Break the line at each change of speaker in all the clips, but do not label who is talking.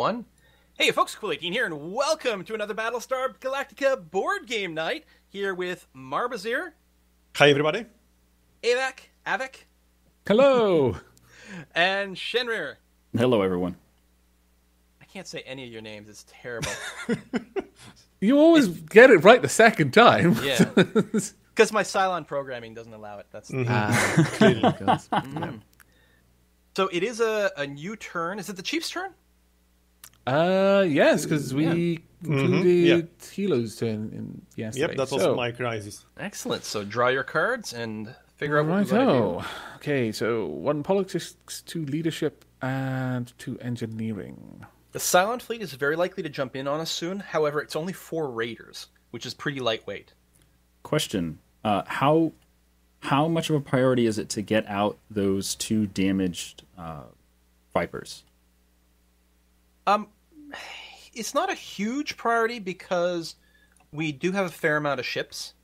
1. Hey folks, Cool18 here, and welcome to another Battlestar Galactica board game night, here with Marbozir.
Hi everybody.
Aavak.
Hello.
And Shenryyr.
Hello everyone.
I can't say any of your names, it's terrible.
You always get it right the second time.
Yeah. Because my Cylon programming doesn't allow it. That's the So it is a new turn. Is it the Chief's turn?
Yes, because we concluded Hilo's turn in yesterday.
Yep, that was my crisis.
Excellent. So draw your cards and figure out what you
Right.
want to do.
Okay, so 1 politics, 2 leadership, and 2 engineering.
The Cylon fleet is very likely to jump in on us soon. However, it's only 4 raiders, which is pretty lightweight.
Question: How much of a priority is it to get out those 2 damaged Vipers?
It's not a huge priority because we do have a fair amount of ships.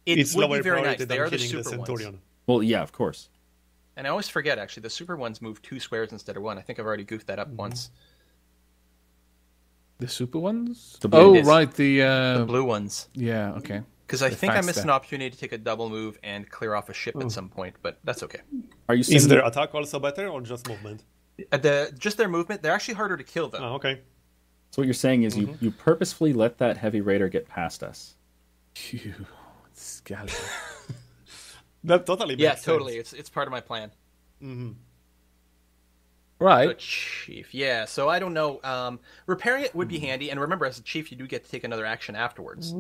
It's
would
lower
be very
priority
nice. They
than
are the
killing the
super
Centurion.
ones.
Well, yeah, of course.
And I always forget, actually, the super ones move 2 squares instead of 1. I think I've already goofed that up once.
The super ones?
The
Oh,
Yes.
right,
The blue ones.
Yeah, okay.
Because I
The
think I missed
faster.
an opportunity to take a double move and clear off a ship at some point, but that's okay.
Are you
Is
sending?
their attack also better or just movement?
Just their movement, they're actually harder to kill, though.
Oh, okay.
So what you're saying is you purposefully let that heavy raider get past us.
Phew, skeleton.
That totally makes
Yeah,
sense.
totally. It's part of my plan.
Right.
Good chief. Yeah, so I don't know. Repairing it would be handy, and remember, as a chief, you do get to take another action afterwards.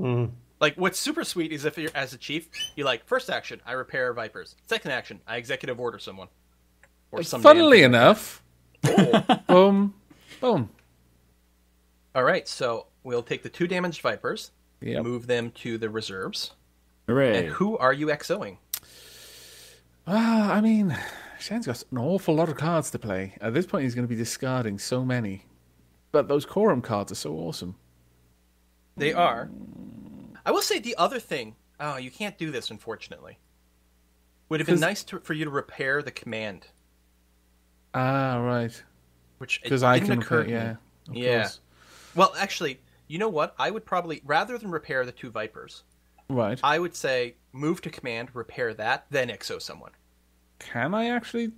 Like, what's super sweet is if you're, as a chief, you like, first action, I repair Vipers. Second action, I executive order someone. Or some
Funnily
damn thing.
enough, boom, boom.
All right, so we'll take the 2 damaged Vipers,
Yep.
move them to the reserves.
Hooray!
And who are you XOing?
I mean, Shen's got an awful lot of cards to play. At this point, he's going to be discarding so many. But those quorum cards are so awesome.
They are. I will say the other thing. Oh, you can't do this, unfortunately. Would have been nice for you to repair the command.
Ah, right.
Which
Because
it
I
didn't
can
occur
repair,
to me.
yeah. Of
Yeah.
course.
Well, actually, you know what? I would probably, rather than repair the 2 Vipers,
Right.
I would say move to command, repair that, then XO someone.
Can I actually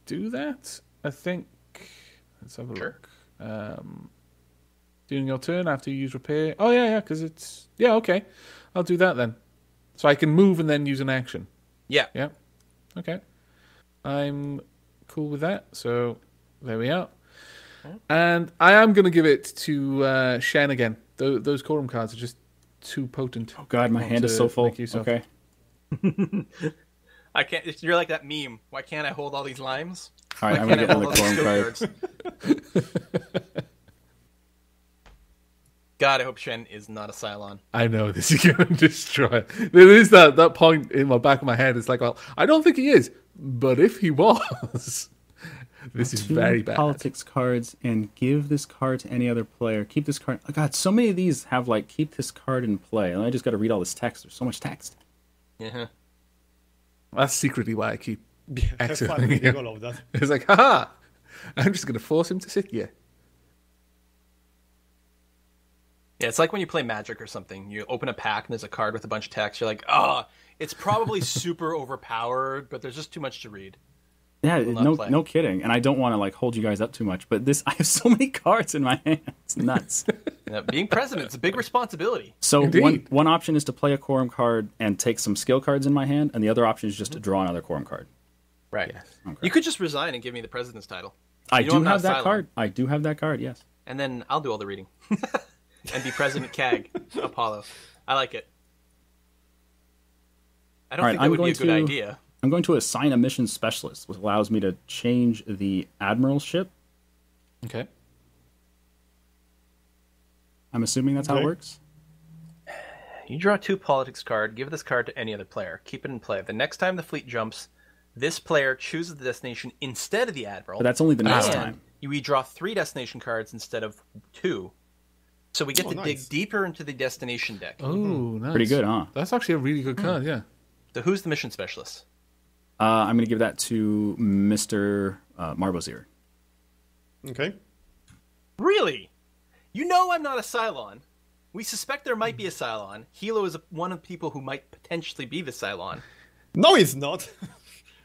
do that? I think. Let's have a
Sure.
look. During your turn after you use repair. Oh, yeah, because it's. Yeah, okay. I'll do that then. So I can move and then use an action.
Yeah.
Yeah. Okay. I'm cool with that. So there we are. And I am going to give it to Shen again. Those quorum cards are just too potent.
Oh God, my hand is
to
so full.
make use of.
Okay.
I can't. You're like that meme. Why can't I hold all these limes?
All right, I'm
Why
gonna
can't
get
I
another
hold all
quorum
these
card.
skill cards? God, I hope Shen is not a Cylon.
I know this is going to destroy it. There is that point in my back of my head. It's like, well, I don't think he is, but if he was, this is
2
very bad.
politics cards and give this card to any other player. Keep this card. Oh God, so many of these have like keep this card in play, and I just got to read all this text. There's so much text.
Yeah.
That's secretly why I keep
Have fun
exiting
reading
him.
all of that.
It's like, haha, I'm just going to force him to sit here.
Yeah, it's like when you play Magic or something. You open a pack and there's a card with a bunch of text. You're like, oh, it's probably super overpowered, but there's just too much to read.
Yeah,
not play.
no kidding. And I don't want to like hold you guys up too much, but this I have so many cards in my hand. It's nuts.
Yeah, being president is a big responsibility.
So
Indeed.
one option is to play a quorum card and take some skill cards in my hand, and the other option is just to draw another quorum card.
Right.
Okay.
You could just resign and give me the president's title.
I
You know
do
I'm not
have that
Cylon.
card. I do have that card. Yes.
And then I'll do all the reading. And be President Cag, Apollo. I like it. I don't
All right,
think that
I'm
would be a
going
good
to-
idea.
I'm going to assign a mission specialist, which allows me to change the Admiral ship.
Okay.
I'm assuming that's how it
Okay.
works.
You draw 2 politics card, give this card to any other player. Keep it in play. The next time the fleet jumps, this player chooses the destination instead of the Admiral.
But that's only the next
and
time.
we draw 3 destination cards instead of 2. So we get to dig
nice.
deeper into the destination deck.
Oh, nice.
Pretty good, huh?
That's actually a really good card, yeah.
So who's the mission specialist?
I'm going to give that to Mr. Marbozir.
Okay.
Really? You know I'm not a Cylon. We suspect there might be a Cylon. Hilo is one of the people who might potentially be the Cylon.
No, it's not.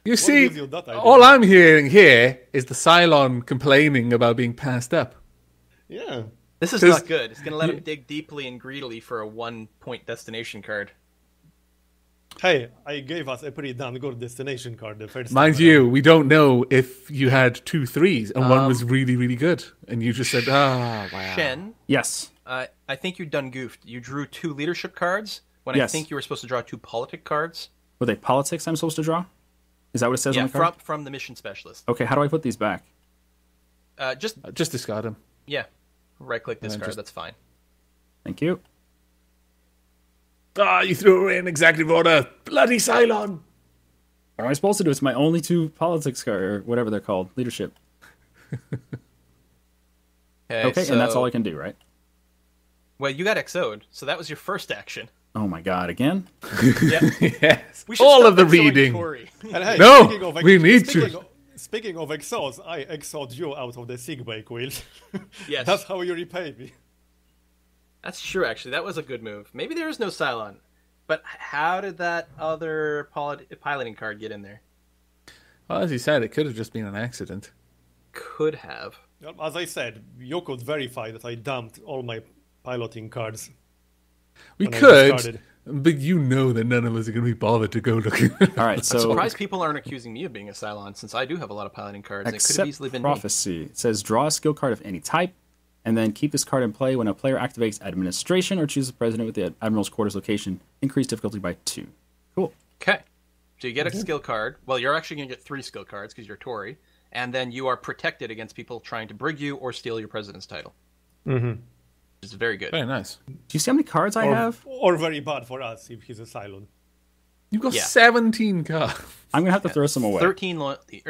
You
What
see,
gives you that idea?
all I'm hearing here is the Cylon complaining about being passed up.
Yeah.
This is
'Cause-
not good. It's going to let him dig deeply and greedily for a 1-point destination card.
Hey, I gave us a pretty damn good destination card the first
Mind
time
you, we don't know if you had 2 3s and one was really, really good. And you just said, wow.
Shen,
Yes.
I think you've done goofed. You drew 2 leadership cards when I
Yes.
think you were supposed to draw 2 politic cards.
Were they politics I'm supposed to draw? Is that what it says on the card?
from the mission specialist.
Okay, how do I put these back?
Just
discard him.
right-click this
then
card.
just-
That's fine.
Thank you.
You threw it in executive order. Bloody Cylon.
What am I supposed to do? It's my only 2 politics card, or whatever they're called. Leadership. Okay, and that's all I can do, right?
Well, you got XO'd, so that was your first action.
Oh my god, again?
Yeah.
Yes.
We should
All
stop
of the
XOing
reading.
Tory.
And hey,
No,
speaking of
we need
speaking
to.
Of, speaking of exos, I exod you out of the sickbay quill.
Yes.
That's how you repay me.
That's true, actually. That was a good move. Maybe there is no Cylon. But how did that other piloting card get in there?
Well, as you said, it could have just been an accident.
Could have.
As I said, you could verify that I dumped all my piloting cards.
We
when I
could,
discarded.
but you know that none of us are going to be bothered to go looking.
All right, so
Surprised people aren't accusing me of being a Cylon, since I do have a lot of piloting cards. It could have easily
accept
been
prophecy. It says draw a skill card of any type, and then keep this card in play when a player activates administration or chooses a president with the Admiral's quarters location. Increase difficulty by 2. Cool.
me. Okay. So you get a skill card. Well, you're actually going to get 3 skill cards because you're Tory. And then you are protected against people trying to brig you or steal your president's title. Mm-hmm. Which is very good.
Very nice.
Do you see how many cards I have?
Or very bad for us if he's a Cylon.
You've got
Yeah.
17 cards.
I'm gonna have to throw some away.
13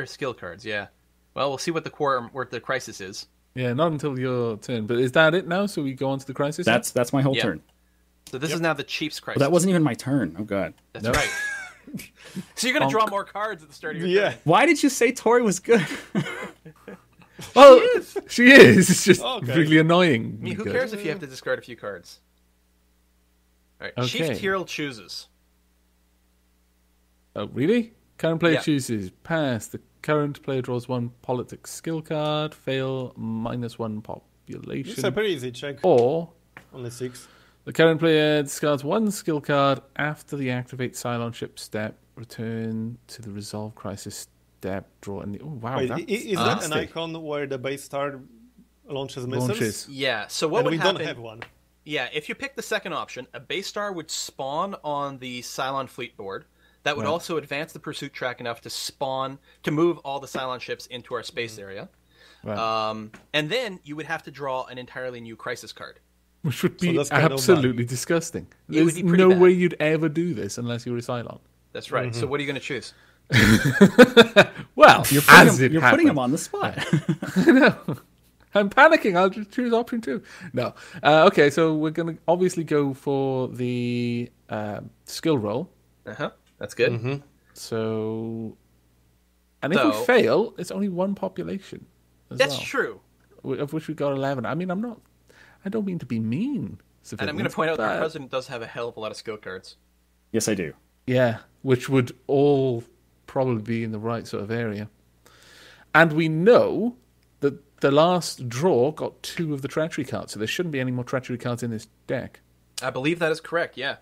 skill cards, yeah. Well, we'll see what the quorum, what the crisis is.
Yeah, not until your turn. But is that it now? So we go on to the crisis?
That's my whole
Yeah.
turn.
So this is now the Chief's crisis.
But that wasn't even my turn. Oh god.
That's right. So you're going to draw more cards at the start of your
Yeah.
turn.
Why did you say Tori was good?
Well, she is. It's just
Okay.
really annoying.
I mean, who cares if you have to discard a few cards? All right,
Okay.
Chief Tyrol chooses.
Oh, really? Current player
Yeah.
chooses. Pass. The current player draws 1 politics skill card. Fail. -1 population.
It's a pretty easy check.
Or
Only 6.
the current player discards 1 skill card after the activate Cylon ship step. Return to the resolve crisis step. Draw. Oh, wow.
Wait,
that's
is that an
nasty.
icon where the base star launches missiles?
Launches.
Yeah, so what
And
would
we
happen...
don't have one.
Yeah, if you pick the second option, a base star would spawn on the Cylon fleet board. That would also advance the pursuit track enough to move all the Cylon ships into our space area.
Right.
And then you would have to draw an entirely new crisis card.
Which would be
that's kind of
absolutely disgusting.
It would
There's
be pretty
no
bad.
way you'd ever do this unless you were a Cylon.
That's right. So what are you going to choose?
Well,
You're putting him on the spot.
I know. I'm panicking. I'll just choose option 2. No. Okay, so we're going to obviously go for the skill roll.
Uh-huh. That's good.
So, and if we
So-
fail, it's only 1 population. As
That's
well,
true.
Of which we got 11. I mean, I don't mean to be mean.
And I'm going to point out that our
but-
president does have a hell of a lot of skill cards.
Yes, I do.
Yeah, which would all probably be in the right sort of area. And we know that the last draw got 2 of the treachery cards, so there shouldn't be any more treachery cards in this deck.
I believe that is correct, yeah.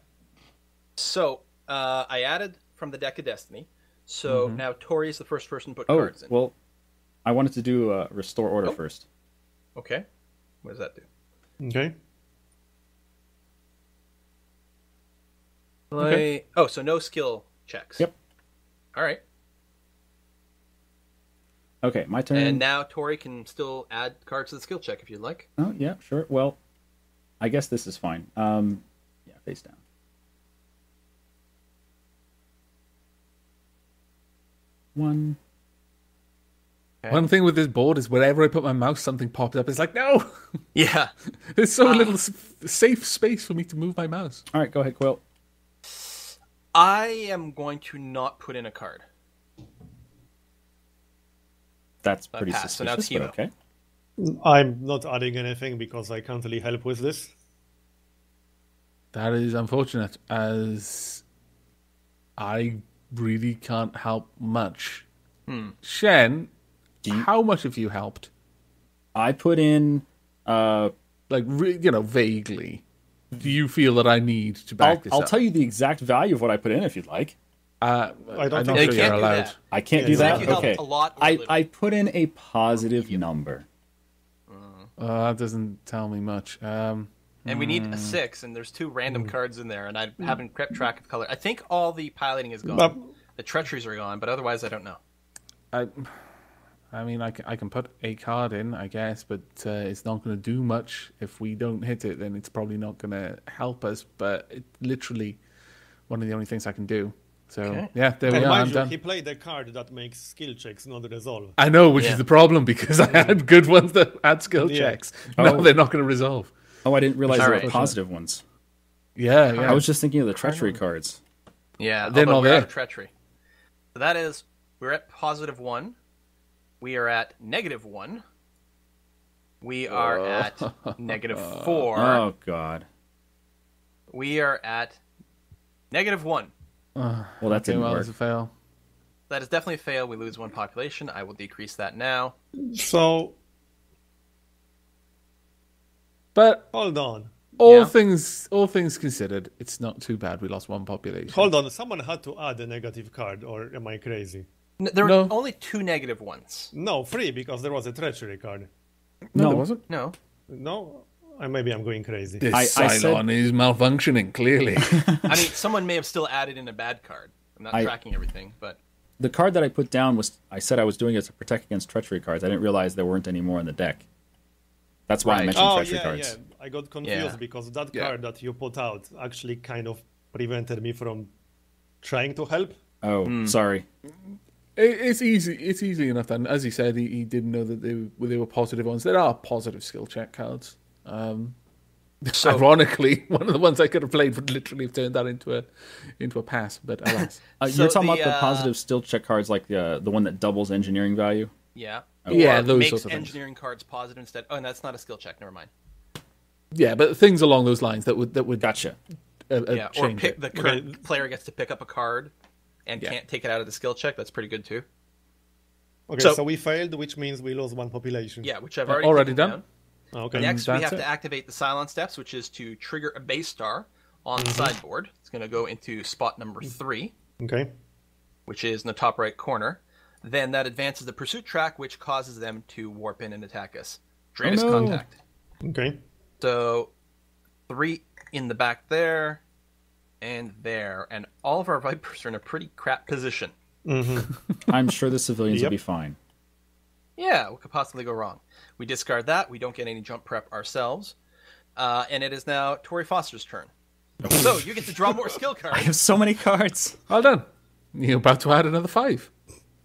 So, I added from the deck of Destiny. So now Tori is the first person to put
Oh,
cards in.
well, I wanted to do restore order first.
Okay. What does that do?
Okay.
Oh, so no skill checks.
Yep.
All right.
Okay, my turn.
And now Tori can still add cards to the skill check if you'd like.
Oh, yeah, sure. Well, I guess this is fine. Yeah, face down. One.
Okay.
One thing with this board is whenever I put my mouse, something pops up. It's like, no!
Yeah.
There's so little safe space for me to move my mouse.
All right, go ahead, Quill.
I am going to not put in a card.
That's pretty
pass, so now
suspicious,
it's
but
Hilo.
okay.
I'm not adding anything because I can't really help with this.
That is unfortunate, as I really can't help much. Shen, how much have you helped?
I put in.
Vaguely. Do you feel that I need to back this up?
I'll tell you the exact value of what I put in if you'd like.
I don't
I'm
think
not
you
sure
can't
you're
do
allowed.
that.
I can't do
Yeah,
that.
you helped
Okay.
a lot or little.
I put in a positive number.
That doesn't tell me much.
And we need a 6, and there's 2 random cards in there, and I haven't kept track of color. I think all the piloting is gone. The treacheries are gone, but otherwise I don't know.
I mean, I can put a card in, I guess, but it's not going to do much. If we don't hit it, then it's probably not going to help us. But it's literally one of the only things I can do. So, yeah, there we
And
are. I'm
mind you,
done.
he played a card that makes skill checks, not resolve.
I know, which
Yeah.
is the problem, because I had good ones that had skill
Yeah.
checks. No, they're not going to resolve.
Oh, I didn't realize there were
Alright.
positive ones.
Yeah, yeah.
I was just thinking of the treachery cards.
Yeah,
They're
although
not
we're
there.
out of treachery. So that is, we're at +1. We are at -1. We are at -4.
Oh God.
We are at -1.
Well, that didn't
Well,
work.
it's a fail.
That is definitely a fail. We lose 1 population. I will decrease that now.
So,
But
hold on.
all
Yeah.
things considered, it's not too bad. We lost 1 population.
Hold on. Someone had to add a negative card, or am I crazy?
There were
No.
only 2 negative ones.
No, 3, because there was a treachery card.
No,
No.
there wasn't.
No.
No? Maybe I'm going crazy.
This
I
Cylon is malfunctioning, clearly.
I mean, someone may have still added in a bad card. I'm not tracking everything, but
The card that I put down was, I said I was doing it to protect against treachery cards. I didn't realize there weren't any more in the deck. That's why I
Right.
mentioned
Oh,
treachery
yeah,
cards.
yeah. I got confused
Yeah.
because that
Yeah.
card that you put out actually kind of prevented me from trying to help.
Oh, sorry.
It's easy. It's easy enough. And as he said, he didn't know that they were positive ones. There are positive skill check cards.
So-
Ironically, one of the ones I could have played would literally have turned that into a pass. But alas,
So
You're talking
the,
about the positive still check cards, like the one that doubles engineering value.
yeah.
Yeah,
Or
those
makes
sorts of things.
engineering cards positive instead. Oh, and that's not a skill check. Never mind.
yeah, but things along those lines that would
Gotcha.
Yeah, or
change
pick
it.
the current player gets to pick up a card and
Yeah.
can't take it out of the skill check. That's pretty good too.
Okay,
So-
so we failed, which means we lost 1 population.
Yeah, which I've
Already
already taken
done?
down.
Okay.
Next, we
that's
have
it.
to activate the Cylon steps, which is to trigger a base star on the sideboard. It's going to go into spot number 3,
Okay.
which is in the top right corner. Then that advances the pursuit track, which causes them to warp in and attack us. Dratus
no.
contact.
Okay.
So 3 in the back there and there. And all of our Vipers are in a pretty crap position.
I'm sure the civilians will
Yep.
be fine.
Yeah, what could possibly go wrong? We discard that. We don't get any jump prep ourselves. And it is now Tory Foster's turn. So you get to draw more skill
I
cards.
have so many cards.
Well done. You're about to add another 5.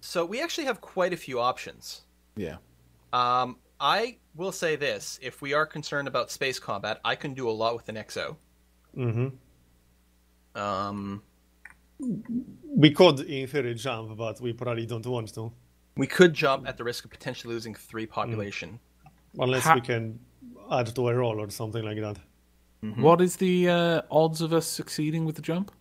So we actually have quite a few options.
Yeah.
I will say this. If we are concerned about space combat, I can do a lot with an XO.
We could, in theory, jump, but we probably don't want to.
We could jump at the risk of potentially losing 3 population.
Unless
Ha-
we can add to a roll or something like that.
What is the odds of us succeeding with the jump?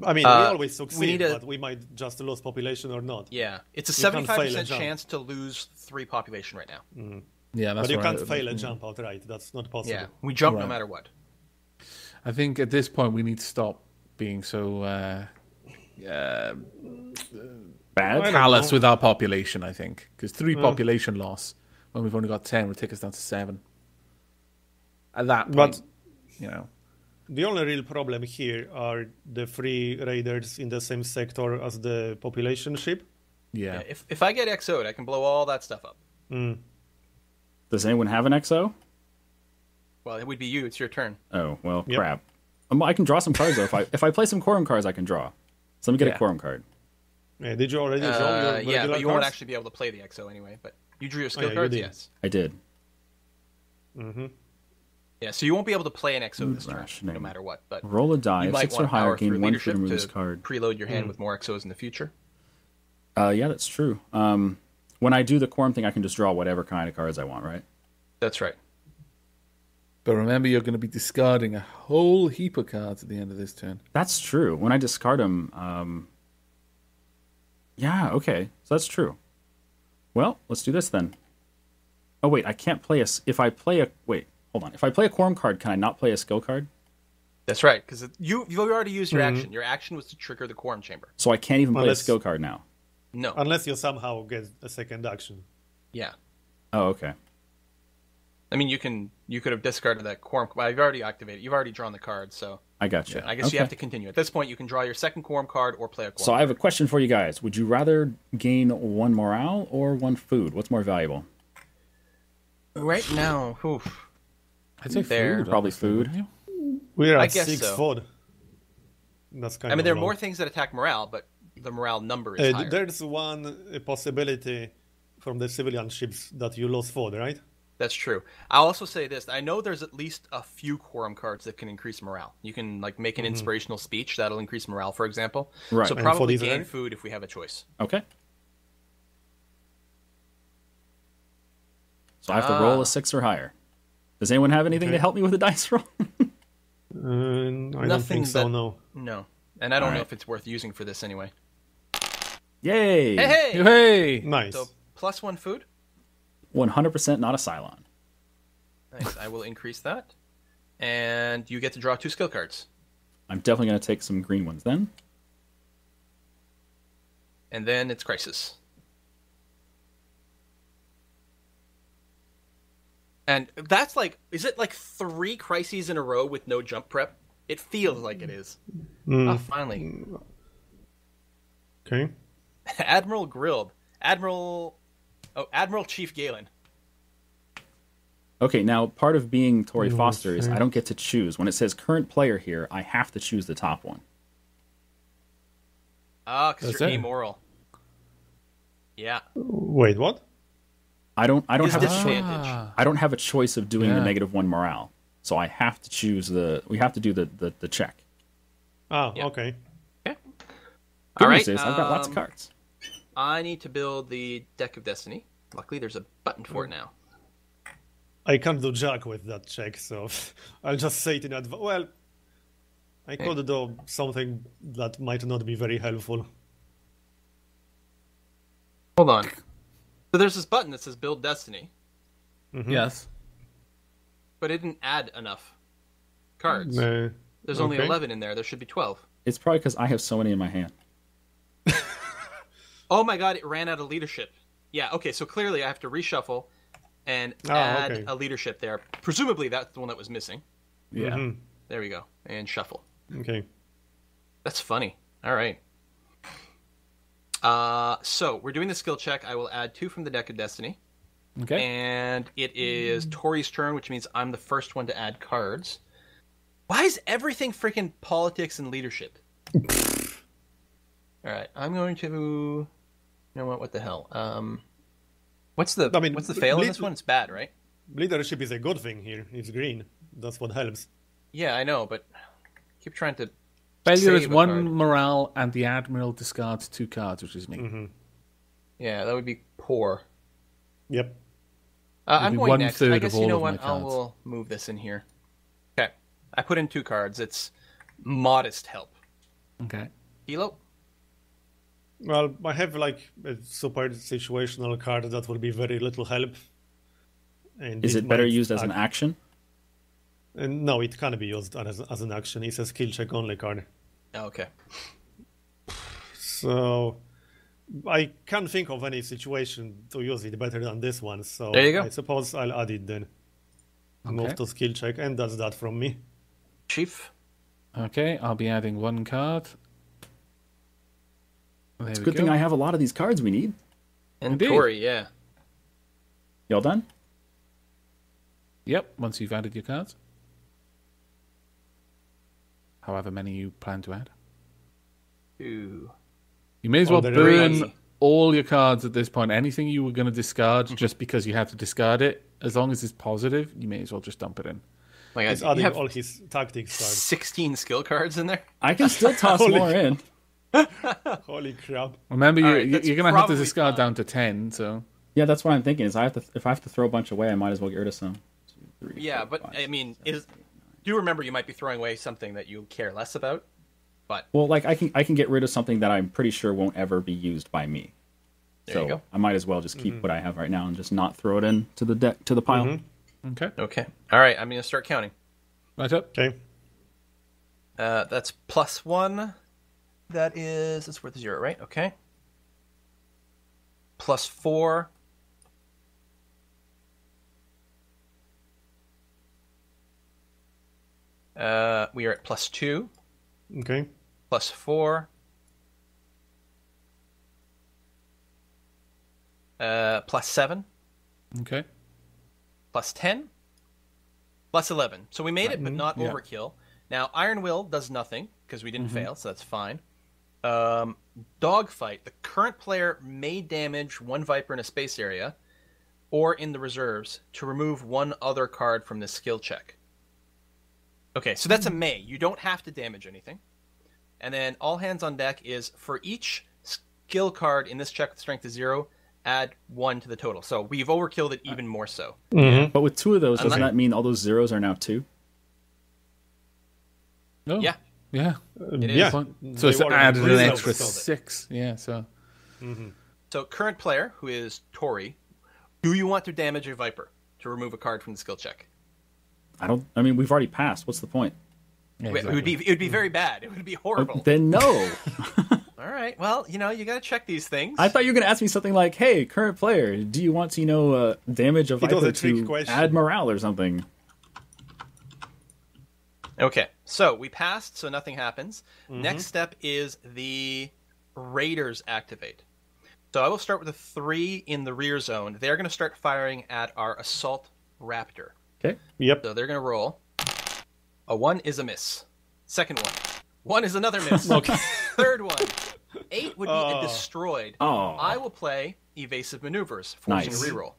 I mean, we always succeed,
need a-
but we might just lose population or not.
Yeah, it's a
You can't fail a
75%
jump.
chance to lose 3 population right now.
Yeah, that's
But you
what I-
can't fail a jump outright. That's not possible.
Yeah, we jump no
Right.
matter what.
I think at this point we need to stop being so
Bad.
don't
callous
know.
with our population. I think because 3 population loss when we've only got 10 would take us down to 7. At that point,
But
you know,
the only real problem here are the 3 raiders in the same sector as the population ship.
yeah.
Yeah, if I get XO'd, I can blow all that stuff up.
Does anyone have an XO?
Well, it would be you. It's your turn.
Oh, well,
Yep.
crap. I can draw some cards, though. If I play some quorum cards, I can draw. So let me get
Yeah.
a quorum card.
Yeah, did you already draw your
Yeah,
regular
but you won't
cards?
actually be able to play the XO anyway. But you drew your skill
yeah, you
cards,
did.
yes.
I did.
Yeah, so you won't be able to play an XO this turn,
Rationing.
no matter what. But
Roll a die.
you
If
might
6 or
want
higher,
power through
gain 1
leadership
freedom, remove
to
this card.
preload your hand with more XOs in the future.
Yeah, that's true. When I do the quorum thing, I can just draw whatever kind of cards I want, right?
That's right.
But remember, you're going to be discarding a whole heap of cards at the end of this turn.
That's true. When I discard them, yeah, okay. So that's true. Well, let's do this then. Oh, wait, I can't play if I play a... Wait, hold on. If I play a quorum card, can I not play a skill card?
That's right, because you've already used your action. Your action was to trigger the quorum chamber.
So I can't even play a skill card now?
No.
Unless you somehow get a second action.
Yeah.
Oh, okay.
I mean, you could have discarded that quorum. Well, you've already activated. You've already drawn the card, so
I got you.
yeah, I guess you have to continue. At this point, you can draw your second quorum card or play a quorum.
So I have a question for you guys. Would you rather gain 1 morale or 1 food? What's more valuable?
Right now, oof.
I'd say
There.
food.
Probably
honestly,
food.
wouldn't you?
We're
I
at
guess
6
so.
food. That's kind
I mean,
of
there are
low.
more things that attack morale, but the morale number is higher.
There's one possibility from the civilian ships that you lose food, right?
That's true. I'll also say this. I know there's at least a few quorum cards that can increase morale. You can like make an inspirational speech that'll increase morale, for example.
Right.
So
And
probably
for these
gain
are-
food if we have a choice.
Okay. So I have to roll a 6 or higher. Does anyone have anything
Okay.
to help me with a dice roll?
I don't
Nothing
think so,
that-
no.
No. And I don't know
Alright.
if it's worth using for this anyway.
Yay!
Hey!
Hey!
Nice.
So +1 food.
100% not a Cylon.
Nice. I will increase that. And you get to draw 2 skill cards.
I'm definitely going to take some green ones then.
And then it's Crisis. And that's like, is it like 3 crises in a row with no jump prep? It feels like it is. Oh, finally.
Okay.
Admiral grilled. Admiral Chief Galen.
Okay, now part of being Tory Foster is
sure.
I don't get to choose. When it says current player here, I have to choose the top one.
Ah, because
That's
you're
it.
amoral. Yeah.
Wait, what?
I don't have a
Disadvantage.
I don't have a choice of doing the
Yeah.
-1 morale. So I have to choose we have to do the check.
Ah,
Yeah.
okay.
Okay.
Good
All
news
right.
is I've got lots of cards.
I need to build the Deck of Destiny. Luckily, there's a button for it now.
I can't do jack with that check, so I'll just say it in advance. Well, I could do something that might not be very helpful.
Hold on. So there's this button that says Build Destiny,
Yes.
but it didn't add enough cards.
Uh,
There's only
okay.
11 in there. There should be 12.
It's probably because I have so many in my hand.
Oh my god, it ran out of leadership. Yeah, okay, so clearly I have to reshuffle and add
okay.
a leadership there. Presumably that's the one that was missing.
Yeah.
There we go. And shuffle.
Okay.
That's funny. All right. So we're doing the skill check. I will add 2 from the Deck of Destiny.
Okay.
And it is Tory's turn, which means I'm the first one to add cards. Why is everything freaking politics and leadership? All right, I'm going to. You know what? What the hell? What's the fail in this one? It's bad, right?
Leadership is a good thing here. It's green. That's what helps.
Yeah, I know, but keep trying to.
Failure is
save a
1
card.
morale, and the Admiral discards 2 cards, which is me.
Yeah, that would be poor.
Yep.
I'm
be
going next. I
1/3
guess
of
you
all
know
of my
what? I
cards.
will move this in here. Okay, I put in 2 cards. It's modest help.
Okay.
Hilo.
Well, I have like a super situational card that will be very little help. And
Is it better
might
used as an
act-
action?
No, it can be used as an action. It's a skill check only card.
Oh, okay.
So I can't think of any situation to use it better than this one. So
There you go.
I suppose I'll add it then. Move to skill check, and that's that from me.
Chief.
Okay, I'll be adding 1 card. There
It's a
we
good
go.
thing I have a lot of these cards we need.
And
Indeed.
Tory, yeah.
Y'all done?
Yep, once you've added your cards. However many you plan to add.
2.
You may as
Oh,
well
there
burn
is.
all your cards at this point. Anything you were going to discard just because you have to discard it, as long as it's positive, you may as well just dump it in.
My God,
He's
you
adding
have
all his tactics cards.
16 skill cards in there?
I can still toss
Holy
more in.
Holy crap.
Remember,
All right,
you're
that's
going to have to
probably
discard
fine.
down to 10, so...
Yeah, that's what I'm thinking. Is if I have to throw a bunch away, I might as well get rid of some. 2, 3,
Yeah,
4,
but
5,
I mean,
6, 7, 8, 9.
do remember you might be throwing away something that you care less about. But
Well, like I can get rid of something that I'm pretty sure won't ever be used by me.
There
So
you go.
I might as well just keep what I have right now and just not throw it into the pile.
Okay.
okay, all right. I'm gonna start counting.
Right up.
Okay.
That's +1. That is, it's worth 0, right? Okay. +4. We are at +2.
Okay.
+4. +7.
Okay.
+10. +11. So we made it, but not
yeah.
overkill. Now, Iron Will does nothing, because we didn't fail, so that's fine. Dogfight. The current player may damage one Viper in a space area, or in the reserves, to remove one other card from the skill check. Okay, so that's a may. You don't have to damage anything. And then all hands on deck is, for each skill card in this check with strength is 0, add 1 to the total. So we've overkilled it even more so.
But with 2 of those, doesn't
Unlike-
that mean all those zeros are now 2?
Oh.
Yeah.
Yeah.
It is.
Yeah.
So it's
They were
added an
really
extra
overkilled it.
6. Yeah. So
So current player, who is Tory, do you want to damage a Viper to remove a card from the skill check?
I mean, we've already passed. What's the point?
yeah,
It would be very bad. It would be horrible.
Then no.
All right. Well, you got to check these things.
I thought you were going to ask me something like, "Hey, current player, do you want to damage a
was
Viper
a trick
to
question.
Admiral or something?"
Okay. So we passed, so nothing happens. Next step is the Raiders activate. So I will start with the 3 in the rear zone. They're going to start firing at our Assault Raptor.
Okay.
Yep.
So they're going to roll. A 1 is a miss. Second one. 1 is another miss.
Okay.
Third one. 8 would be a destroyed.
Oh.
I will play evasive maneuvers, forcing
Nice.
a reroll.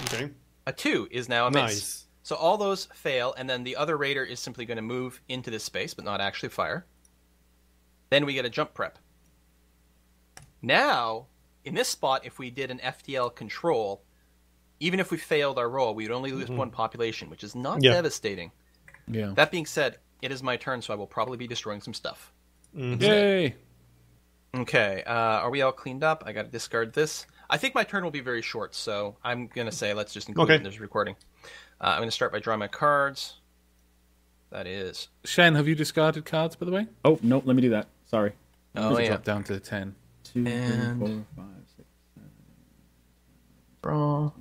Okay.
A 2 is now a miss.
Nice.
So all those fail, and then the other raider is simply going to move into this space, but not actually fire. Then we get a jump prep. Now, in this spot, if we did an FTL control, even if we failed our roll, we would only lose 1 population, which is not
Yeah.
devastating.
yeah.
That being said, it is my turn, so I will probably be destroying some stuff.
Yay.
Okay, are we all cleaned up? I got to discard this. I think my turn will be very short, so I'm going to say let's just include it in this recording. I'm going to start by drawing my cards. That is...
Shen, have you discarded cards, by the way?
Oh no, let me do that. Sorry.
Oh, yeah.
Drop down to 10.
2, 3,
And-
4, 5, 6.
Draw.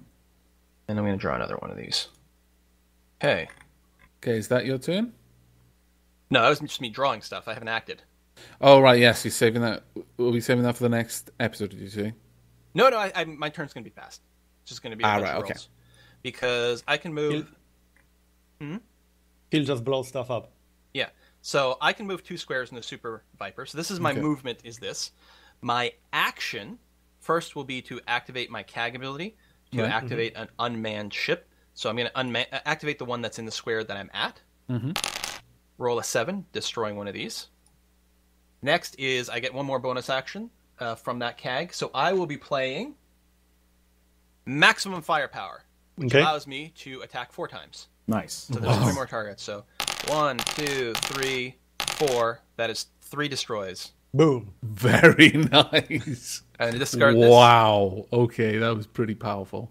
And I'm going to draw another one of these. Okay.
Okay, is that your turn?
No, that was just me drawing stuff. I haven't acted.
Oh, right, yes, you're saving that. We'll be saving that for the next episode, did you say?
No, my turn's going to be fast. It's just going to be a bunch
right,
of
okay.
rolls. Because I can move...
He'll just blow stuff up.
Yeah. So I can move 2 squares in the Super Viper. So this is my movement, is this. My action, first, will be to activate my CAG ability, to activate an unmanned ship. So I'm going to activate the one that's in the square that I'm at. Roll a 7, destroying one of these. Next is I get 1 more bonus action from that CAG. So I will be playing Maximum Firepower, which
Okay.
allows me to attack 4 times.
Nice.
So there's 3 more targets. So 1, 2, 3, 4. That is 3 destroys.
Boom.
Very nice.
I'm going to discard this.
Wow. Okay, that was pretty powerful.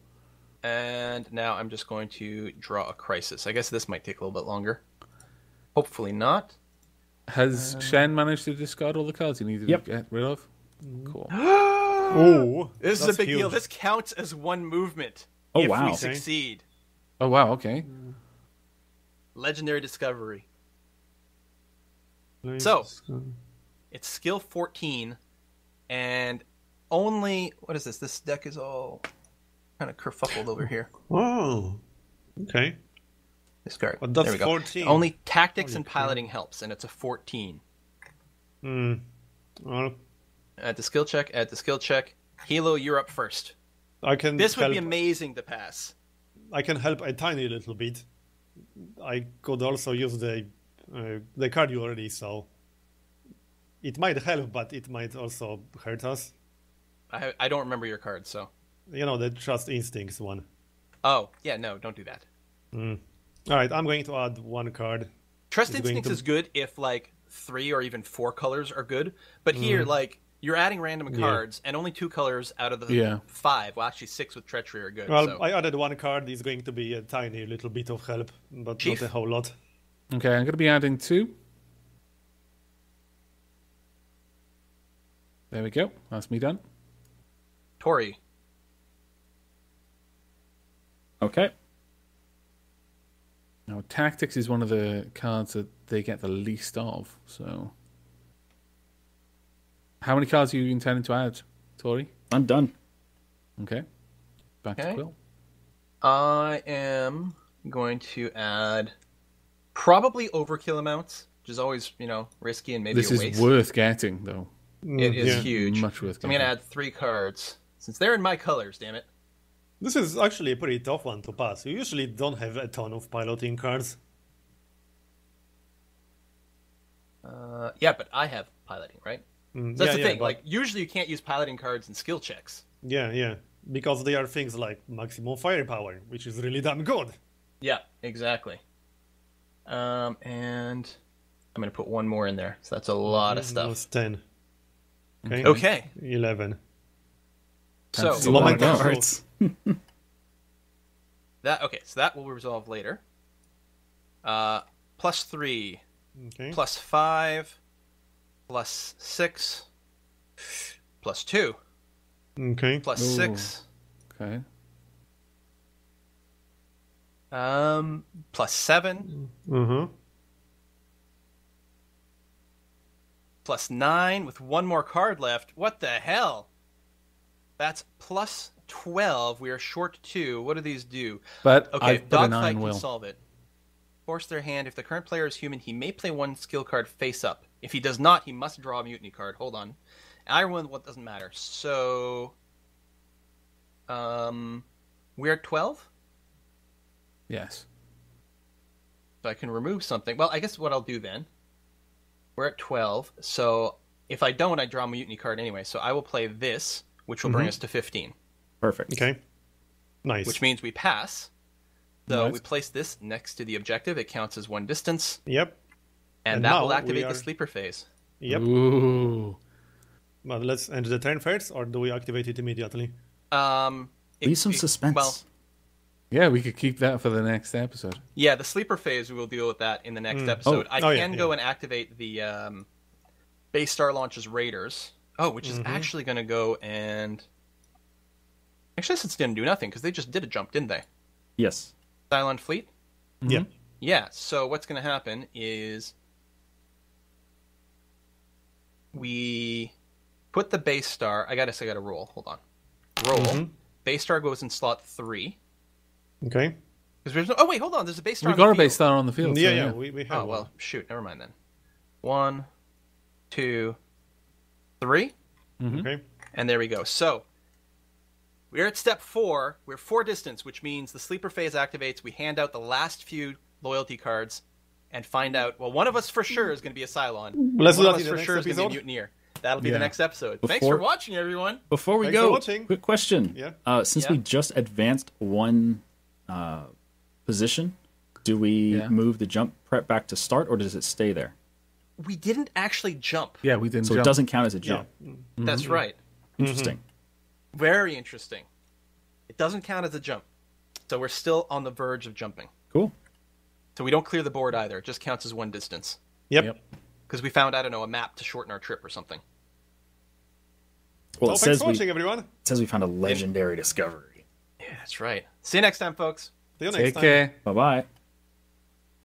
And now I'm just going to draw a crisis. I guess this might take a little bit longer. Hopefully not.
Has Shen managed to discard all the cards he needed
Yep.
to get rid of? Cool.
Oh,
This is a
that's
big deal.
huge.
This counts as 1 movement.
Oh,
if
wow.
we
Okay.
succeed.
Oh, wow, okay.
Legendary Discovery. So, it's skill 14, and only... What is this? This deck is all kind of kerfuffled over here.
Oh, okay.
Discard.
But that's
there we go.
14.
Only tactics and piloting helps, and it's a 14.
Well,
Add the skill check, add the skill check. Hilo, you're up first.
I can.
This would
help.
be amazing to pass.
I can help a tiny little bit. I could also use the card you already saw. It might help, but it might also hurt us.
I don't remember your card, so...
The Trust Instincts one.
Oh, yeah, no, don't do that.
Alright, I'm going to add one card.
Trust
It's
Instincts
going to-
is good if, like, 3 or even 4 colors are good. But here, like, you're adding random cards, and only 2 colors out of the 5, well, actually 6 with Treachery are good.
Well,
so.
I added one card. It's going to be a tiny little bit of help, but
Chief?
not a whole lot.
Okay, I'm going to be adding 2. There we go. That's me done.
Tory.
Okay.
Now, Tactics is one of the cards that they get the least of, so... How many cards are you intending to add, Tory?
I'm done.
Okay. Back to Quill.
I am going to add probably overkill amounts, which is always, risky and maybe
This
a waste.
is worth getting, though.
It is huge.
Much worth
I'm going to add 3 cards, since they're in my colors, damn it.
This is actually a pretty tough one to pass. You usually don't have a ton of piloting cards.
Yeah, but I have piloting, right? So that's the thing.
but-
Like, usually you can't use piloting cards in skill checks.
Yeah. Because they are things like maximum firepower, which is really damn good.
Yeah, exactly. And I'm going to put one more in there. So that's a lot of
That was
stuff.
10.
Okay.
11.
So
That's a
lot
Oh
of
my
cards.
God.
so that will resolve later. Plus 3,
Okay.
plus 5, plus 6, plus 2,
Okay.
plus
Ooh.
6,
Okay.
plus 7, plus 9 with one more card left. What the hell? That's plus 12. We are short 2. What do these do?
But
Okay,
I've put a
Dogfight
9
can
will.
solve it. Force their hand. If the current player is human, he may play one skill card face up. If he does not, he must draw a mutiny card. Hold on. Iron Will, what doesn't matter. So, we're at 12?
Yes.
So I can remove something. Well, I guess what I'll do then, we're at 12. So if I don't, I draw a mutiny card anyway. So I will play this, which will bring us to 15.
Perfect.
Okay. Nice.
Which means we pass. So
Nice.
we place this next to the objective. It counts as one distance.
Yep.
And
And
that
now
will activate
we are-
the sleeper phase.
Yep.
Ooh.
But let's end the turn first, or do we activate it immediately?
Leave some suspense.
Well,
Yeah, we could keep that for the next episode.
yeah, the sleeper phase, we will deal with that in the next episode. I
Oh, yeah,
can go and activate the base star launches raiders. Oh, which is actually going to go and... Actually, this didn't do nothing, because they just did a jump, didn't they?
Yes.
Cylon fleet?
Yeah.
Yeah, so what's going to happen is we put the base star... I gotta roll. Hold on. Roll. Base star goes in slot 3.
Okay.
Because there's no... Oh, wait, hold on. There's a base star
We
on
got
the
a base
field.
star on the field. so
Yeah, we have
Oh,
one.
well, shoot. Never mind then. 1, 2, 3.
Okay.
And there we go. So, we're at step 4. We're 4 distance, which means the sleeper phase activates. We hand out the last few loyalty cards and find out, well, one of us for sure is going to be a Cylon.
Let's
One
do
of
that
us
in the
for
next
sure is going to be a
episode.
mutineer. That'll be the
Yeah.
next episode. Thanks
Before-
for watching, everyone.
Before we
Thanks for
go,
watching.
quick question.
Yeah.
Since
Yeah.
we just advanced one position, do we
Yeah.
move the jump prep back to start, or does it stay there?
We didn't actually jump.
Yeah, we didn't
So
jump.
it doesn't count as a jump.
That's right.
Interesting.
Very interesting. It doesn't count as a jump. So we're still on the verge of jumping.
Cool.
So we don't clear the board either. It just counts as one distance.
Yep.
Yep.
Because we found, I don't know, a map to shorten our trip or something.
Well,
So
it
thanks
says
for
we
watching, everyone.
found a legendary discovery.
Yeah, that's right. See you next time, folks.
See you next
Take
time.
care.
Bye bye.